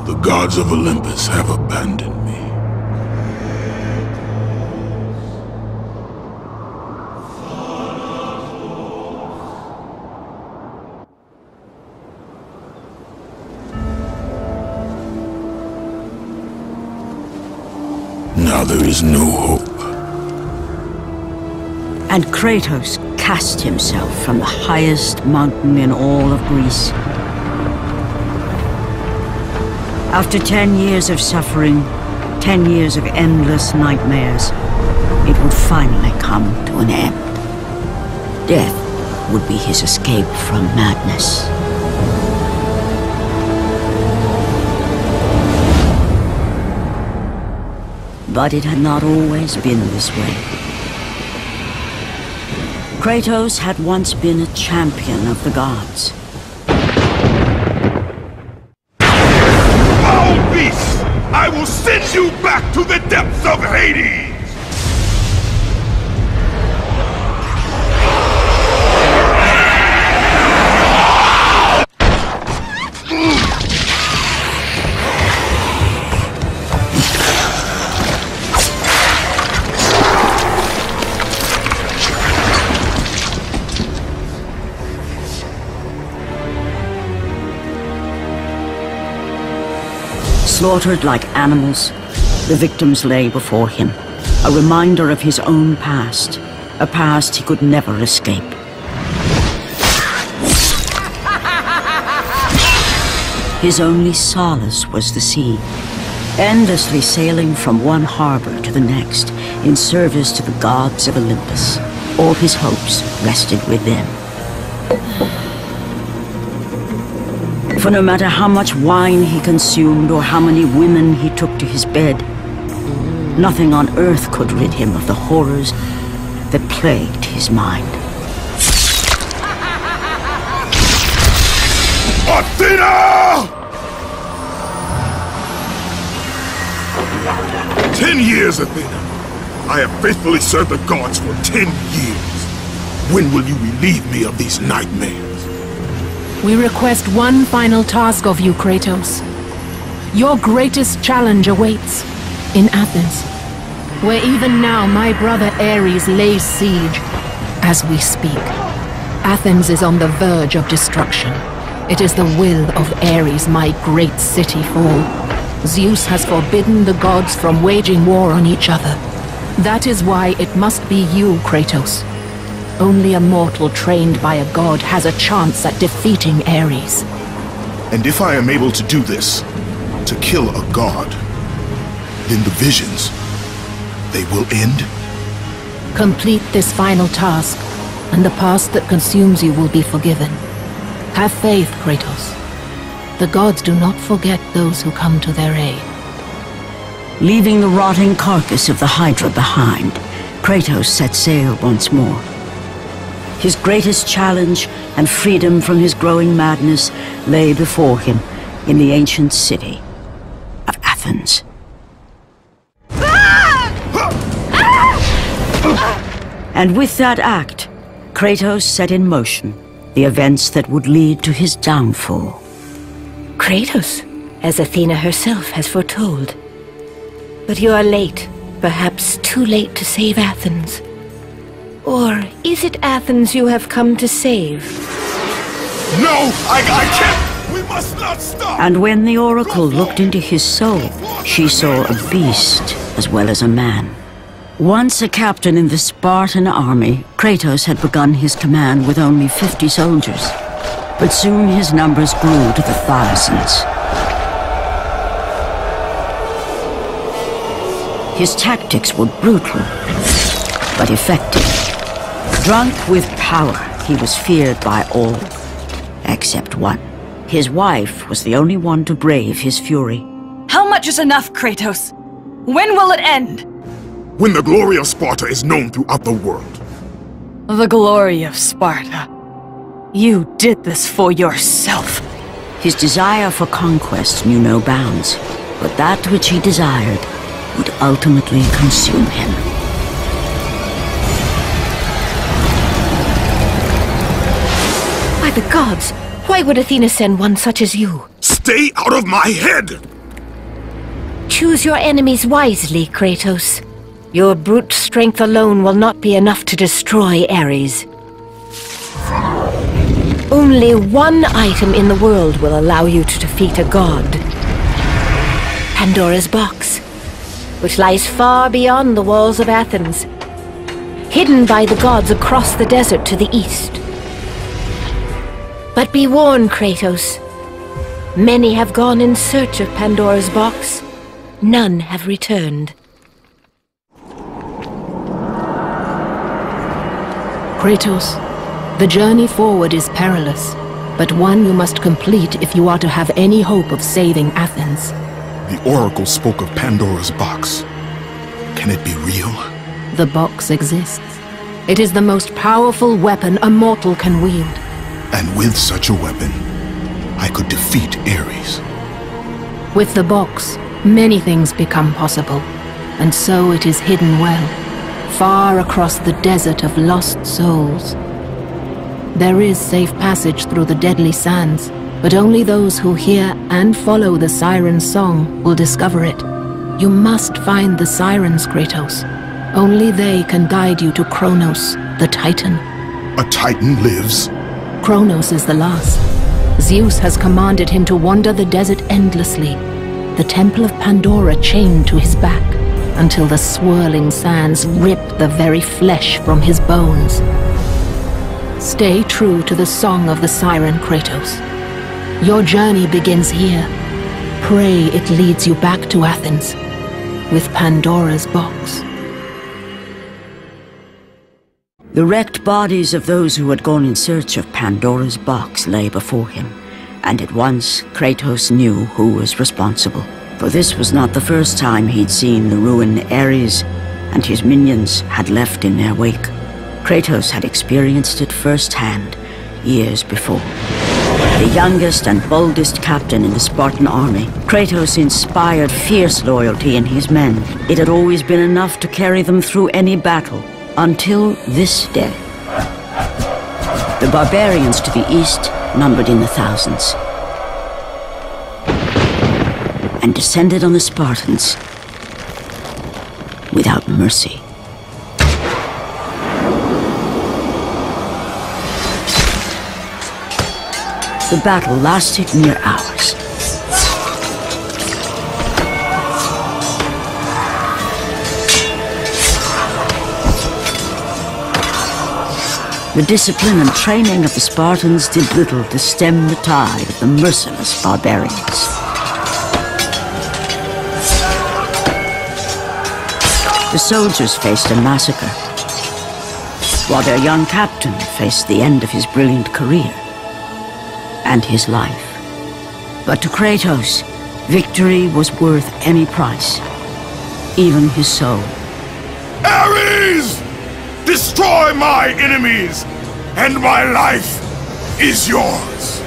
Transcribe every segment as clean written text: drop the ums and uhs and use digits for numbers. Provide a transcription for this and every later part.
The gods of Olympus have abandoned me. Now there is no hope. And Kratos cast himself from the highest mountain in all of Greece. After 10 years of suffering, 10 years of endless nightmares, it would finally come to an end. Death would be his escape from madness. But it had not always been this way. Kratos had once been a champion of the gods. Foul beast! I will send you back to the depths of Hades! Slaughtered like animals, the victims lay before him, a reminder of his own past, a past he could never escape. His only solace was the sea, endlessly sailing from one harbor to the next in service to the gods of Olympus. All his hopes rested with them. For no matter how much wine he consumed or how many women he took to his bed, nothing on earth could rid him of the horrors that plagued his mind. Athena! 10 years, Athena. I have faithfully served the gods for 10 years. When will you relieve me of these nightmares? We request one final task of you, Kratos. Your greatest challenge awaits in Athens, where even now my brother Ares lays siege as we speak. Athens is on the verge of destruction. It is the will of Ares my great city fall. Zeus has forbidden the gods from waging war on each other. That is why it must be you, Kratos. Only a mortal trained by a god has a chance at defeating Ares. And if I am able to do this, to kill a god, then the visions, they will end? Complete this final task, and the past that consumes you will be forgiven. Have faith, Kratos. The gods do not forget those who come to their aid. Leaving the rotting carcass of the Hydra behind, Kratos set sail once more. His greatest challenge and freedom from his growing madness lay before him in the ancient city of Athens. And with that act, Kratos set in motion the events that would lead to his downfall. Kratos, as Athena herself has foretold. But you are late, perhaps too late to save Athens. Or is it Athens you have come to save? No! I can't! We must not stop! And when the oracle looked into his soul, she saw a beast as well as a man. Once a captain in the Spartan army, Kratos had begun his command with only 50 soldiers. But soon his numbers grew to the thousands. His tactics were brutal, but effective. Drunk with power, he was feared by all, except one. His wife was the only one to brave his fury. How much is enough, Kratos? When will it end? When the glory of Sparta is known throughout the world. The glory of Sparta. You did this for yourself. His desire for conquest knew no bounds, but that which he desired would ultimately consume him. By the gods, why would Athena send one such as you? Stay out of my head! Choose your enemies wisely, Kratos. Your brute strength alone will not be enough to destroy Ares. Only one item in the world will allow you to defeat a god. Pandora's box, which lies far beyond the walls of Athens, hidden by the gods across the desert to the east. But be warned, Kratos. Many have gone in search of Pandora's box. None have returned. Kratos, the journey forward is perilous, but one you must complete if you are to have any hope of saving Athens. The Oracle spoke of Pandora's box. Can it be real? The box exists. It is the most powerful weapon a mortal can wield. And with such a weapon, I could defeat Ares. With the box, many things become possible, and so it is hidden well, far across the desert of lost souls. There is safe passage through the deadly sands, but only those who hear and follow the siren's song will discover it. You must find the sirens, Kratos. Only they can guide you to Kronos, the Titan. A Titan lives? Kronos is the last. Zeus has commanded him to wander the desert endlessly, the temple of Pandora chained to his back, until the swirling sands rip the very flesh from his bones. Stay true to the song of the siren, Kratos. Your journey begins here. Pray it leads you back to Athens, with Pandora's box. The wrecked bodies of those who had gone in search of Pandora's box lay before him, and at once Kratos knew who was responsible. For this was not the first time he'd seen the ruin Ares and his minions had left in their wake. Kratos had experienced it firsthand, years before. The youngest and boldest captain in the Spartan army, Kratos inspired fierce loyalty in his men. It had always been enough to carry them through any battle, until this day. The barbarians to the east numbered in the thousands, and descended on the Spartans without mercy. The battle lasted near hours. The discipline and training of the Spartans did little to stem the tide of the merciless barbarians. The soldiers faced a massacre, while their young captain faced the end of his brilliant career and his life. But to Kratos, victory was worth any price, even his soul. Ares! Destroy my enemies, and my life is yours!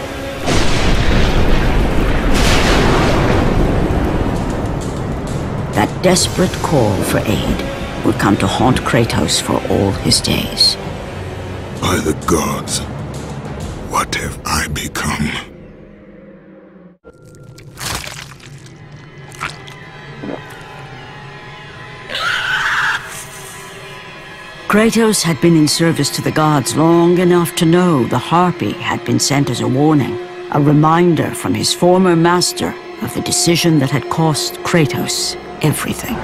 That desperate call for aid would come to haunt Kratos for all his days. By the gods, what have I become? Kratos had been in service to the gods long enough to know the Harpy had been sent as a warning, a reminder from his former master of the decision that had cost Kratos everything.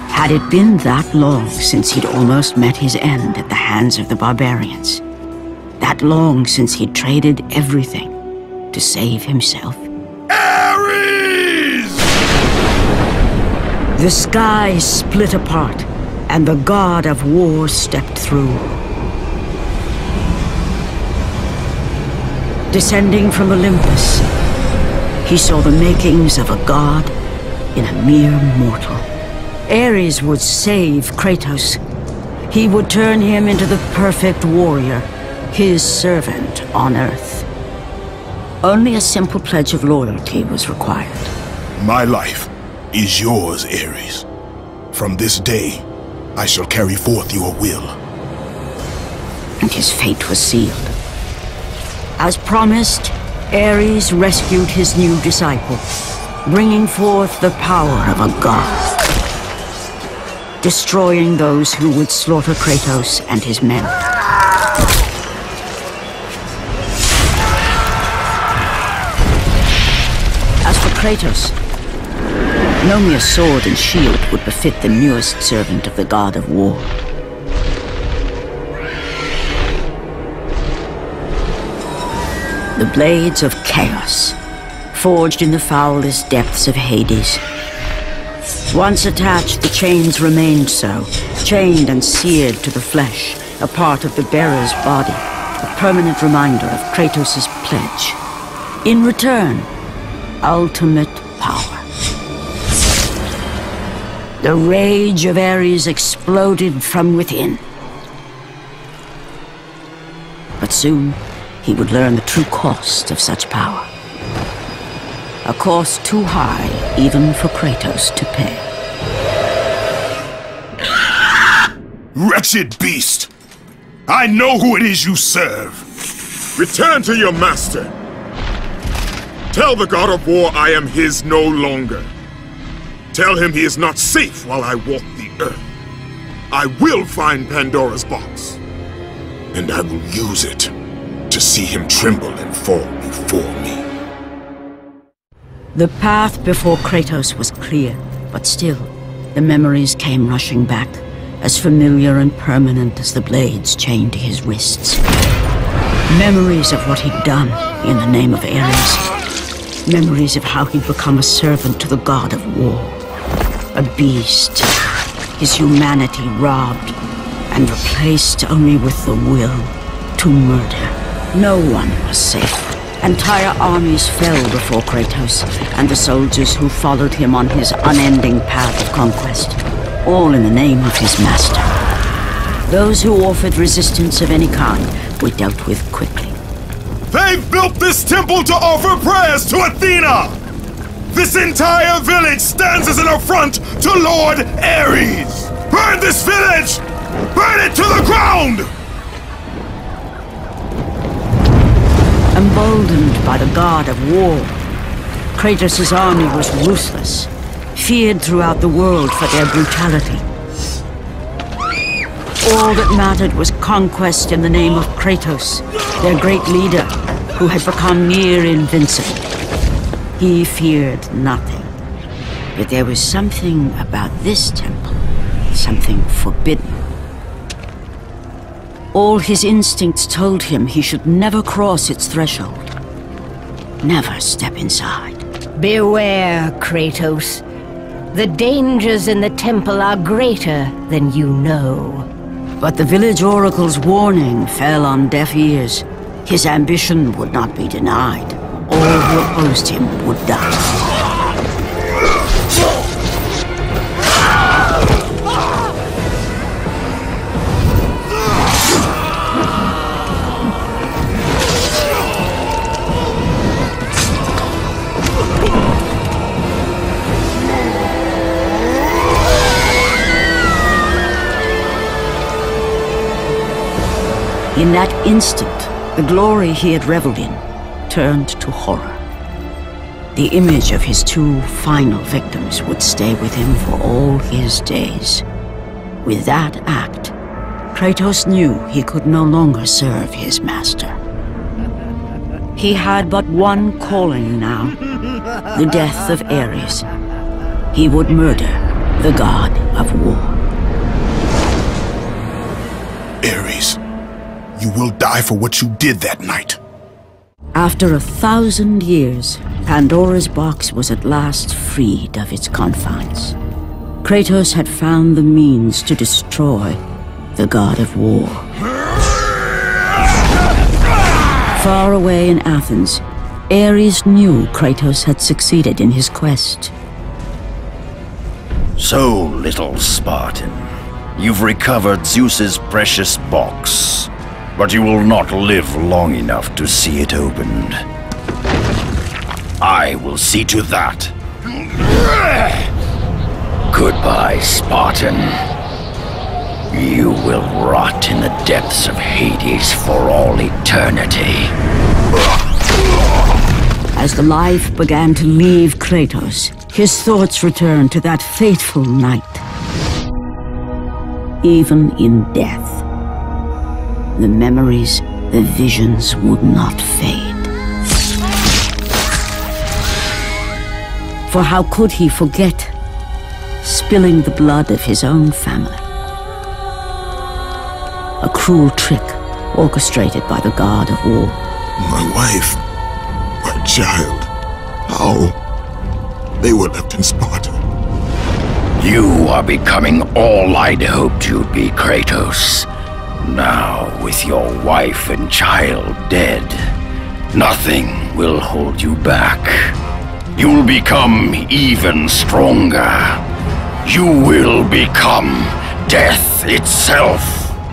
Had it been that long since he'd almost met his end at the hands of the barbarians? That long since he'd traded everything to save himself? Ares! The sky split apart, and the god of war stepped through. Descending from Olympus, he saw the makings of a god in a mere mortal. Ares would save Kratos. He would turn him into the perfect warrior, his servant on Earth. Only a simple pledge of loyalty was required. My life is yours, Ares. From this day, I shall carry forth your will. And his fate was sealed. As promised, Ares rescued his new disciple, bringing forth the power of a god, destroying those who would slaughter Kratos and his men. As for Kratos, no mere sword and shield would befit the newest servant of the god of war. The blades of chaos, forged in the foulest depths of Hades. Once attached, the chains remained so, chained and seared to the flesh, a part of the bearer's body, a permanent reminder of Kratos' pledge. In return, ultimate power. The rage of Ares exploded from within. But soon, he would learn the true cost of such power. A cost too high even for Kratos to pay. Wretched beast! I know who it is you serve! Return to your master! Tell the god of war I am his no longer. Tell him he is not safe while I walk the earth. I will find Pandora's box. And I will use it to see him tremble and fall before me. The path before Kratos was clear, but still, the memories came rushing back, as familiar and permanent as the blades chained to his wrists. Memories of what he'd done in the name of Ares. Memories of how he'd become a servant to the god of war. A beast, his humanity robbed and replaced only with the will to murder. No one was safe. Entire armies fell before Kratos and the soldiers who followed him on his unending path of conquest, all in the name of his master. Those who offered resistance of any kind were dealt with quickly. They've built this temple to offer prayers to Athena! This entire village stands as an affront to Lord Ares! Burn this village! Burn it to the ground! Emboldened by the god of war, Kratos' army was ruthless, feared throughout the world for their brutality. All that mattered was conquest in the name of Kratos, their great leader, who had become near invincible. He feared nothing. But there was something about this temple, something forbidden. All his instincts told him he should never cross its threshold. Never step inside. Beware, Kratos. The dangers in the temple are greater than you know. But the village oracle's warning fell on deaf ears. His ambition would not be denied. All who opposed him would die. In that instant, the glory he had reveled in turned to horror. The image of his two final victims would stay with him for all his days. With that act, Kratos knew he could no longer serve his master. He had but one calling now, the death of Ares. He would murder the god of war. Ares, you will die for what you did that night. After 1,000 years, Pandora's box was at last freed of its confines. Kratos had found the means to destroy the god of war. Far away in Athens, Ares knew Kratos had succeeded in his quest. So, little Spartan, you've recovered Zeus's precious box, but you will not live long enough to see it opened. I will see to that. Goodbye, Spartan. You will rot in the depths of Hades for all eternity. As the life began to leave Kratos, his thoughts returned to that fateful night. Even in death, the memories, the visions would not fade. For how could he forget spilling the blood of his own family? A cruel trick orchestrated by the god of war. My wife, my child, how? They were left in Sparta. You are becoming all I'd hoped you'd be, Kratos. Now, with your wife and child dead, nothing will hold you back. You'll become even stronger. You will become death itself.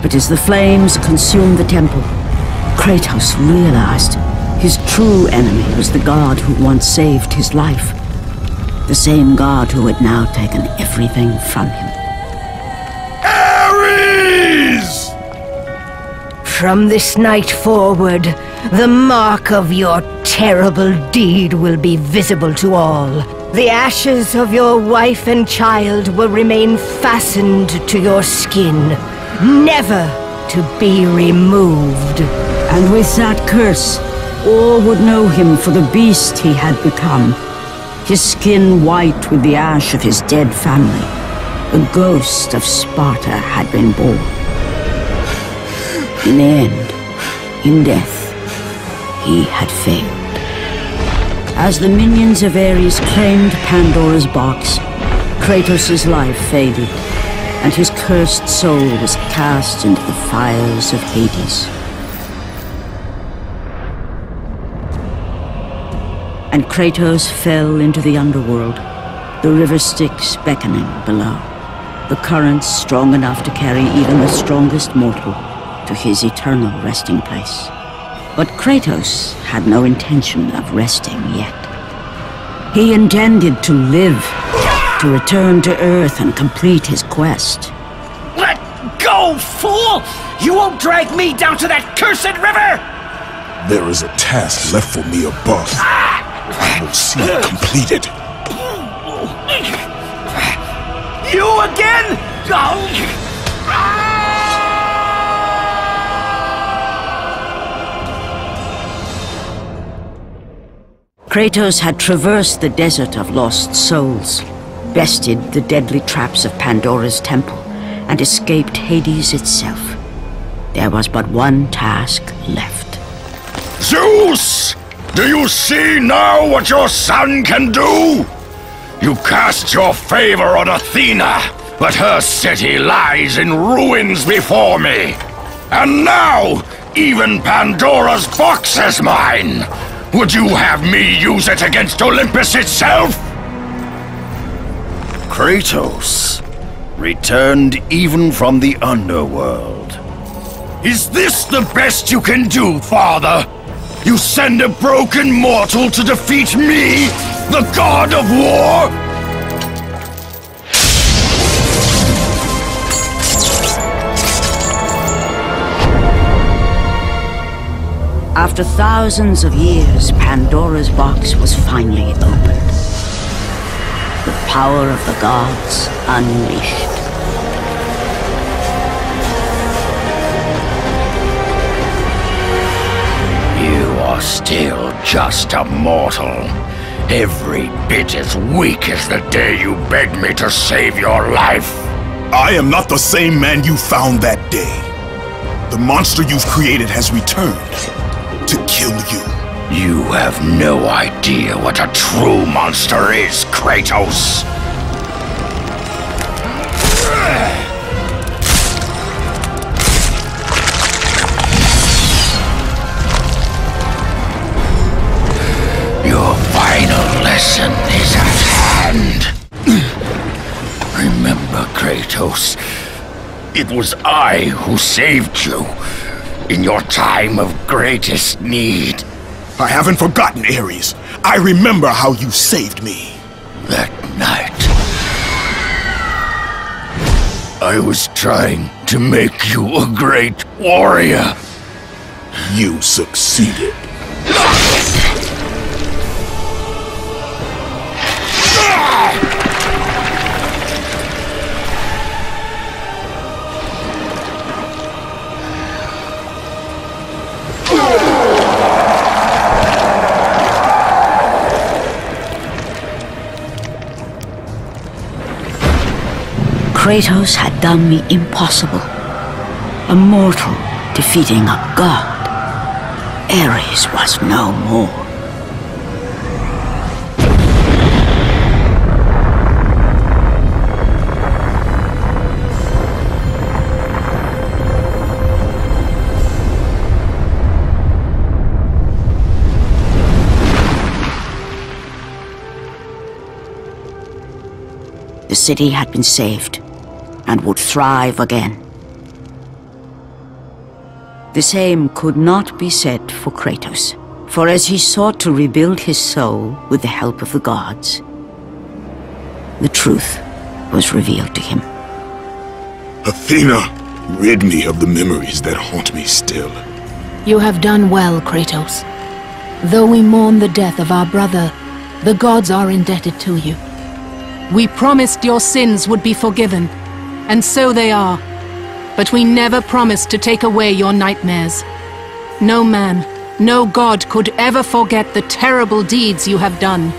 But as the flames consumed the temple, Kratos realized his true enemy was the god who once saved his life. The same god who had now taken everything from him. Ares! From this night forward, the mark of your terrible deed will be visible to all. The ashes of your wife and child will remain fastened to your skin, never to be removed. And with that curse, all would know him for the beast he had become. His skin white with the ash of his dead family. The ghost of Sparta had been born. In the end, in death, he had failed. As the minions of Ares claimed Pandora's box, Kratos' life faded, and his cursed soul was cast into the fires of Hades. And Kratos fell into the underworld, the river Styx beckoning below, the currents strong enough to carry even the strongest mortal to his eternal resting place. But Kratos had no intention of resting yet. He intended to live, to return to Earth and complete his quest. Let go, fool! You won't drag me down to that cursed river! There is a task left for me above. I will see it completed. You again? Kratos had traversed the desert of lost souls, bested the deadly traps of Pandora's temple, and escaped Hades itself. There was but one task left. Zeus! Do you see now what your son can do? You cast your favor on Athena, but her city lies in ruins before me. And now, even Pandora's box is mine. Would you have me use it against Olympus itself? Kratos, returned even from the underworld. Is this the best you can do, father? You send a broken mortal to defeat me, the god of war? After thousands of years, Pandora's box was finally opened. The power of the gods unleashed. You are still just a mortal. Every bit as weak as the day you begged me to save your life. I am not the same man you found that day. The monster you've created has returned to kill you. You have no idea what a true monster is, Kratos. Your final lesson is at hand. Remember, Kratos, it was I who saved you in your time of greatest need. I haven't forgotten, Ares. I remember how you saved me. That night, I was trying to make you a great warrior. You succeeded. Kratos had done the impossible. A mortal defeating a god. Ares was no more. The city had been saved and would thrive again. The same could not be said for Kratos, for as he sought to rebuild his soul with the help of the gods, the truth was revealed to him. Athena, rid me of the memories that haunt me still. You have done well, Kratos. Though we mourn the death of our brother, the gods are indebted to you. We promised your sins would be forgiven, and so they are. But we never promised to take away your nightmares. No man, no god could ever forget the terrible deeds you have done.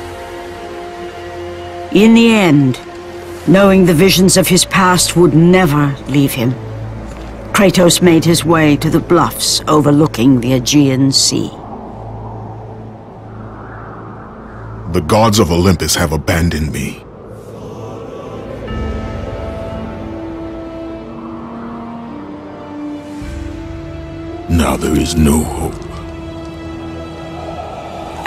In the end, knowing the visions of his past would never leave him, Kratos made his way to the bluffs overlooking the Aegean Sea. The gods of Olympus have abandoned me. Now there is no hope.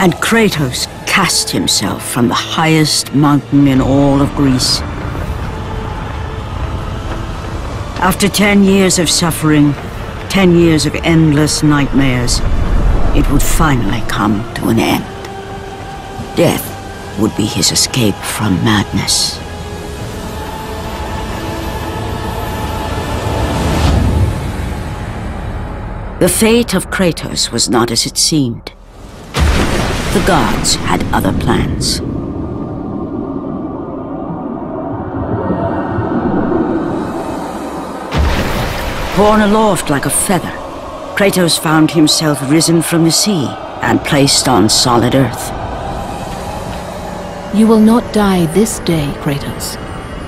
And Kratos cast himself from the highest mountain in all of Greece. After 10 years of suffering, 10 years of endless nightmares, it would finally come to an end. Death would be his escape from madness. The fate of Kratos was not as it seemed. The gods had other plans. Borne aloft like a feather, Kratos found himself risen from the sea and placed on solid earth. You will not die this day, Kratos.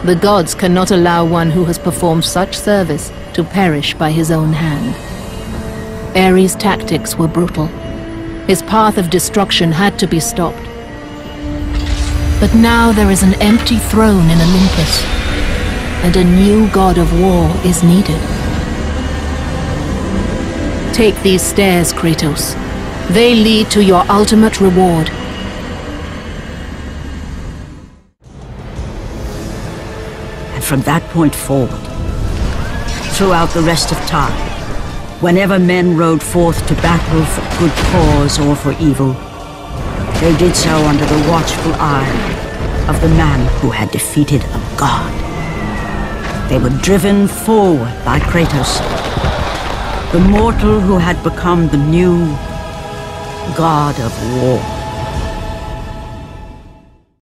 The gods cannot allow one who has performed such service to perish by his own hand. Ares' tactics were brutal. His path of destruction had to be stopped. But now there is an empty throne in Olympus, and a new god of war is needed. Take these stairs, Kratos. They lead to your ultimate reward. And from that point forward, throughout the rest of time, whenever men rode forth to battle for good cause or for evil, they did so under the watchful eye of the man who had defeated a god. They were driven forward by Kratos, the mortal who had become the new god of war.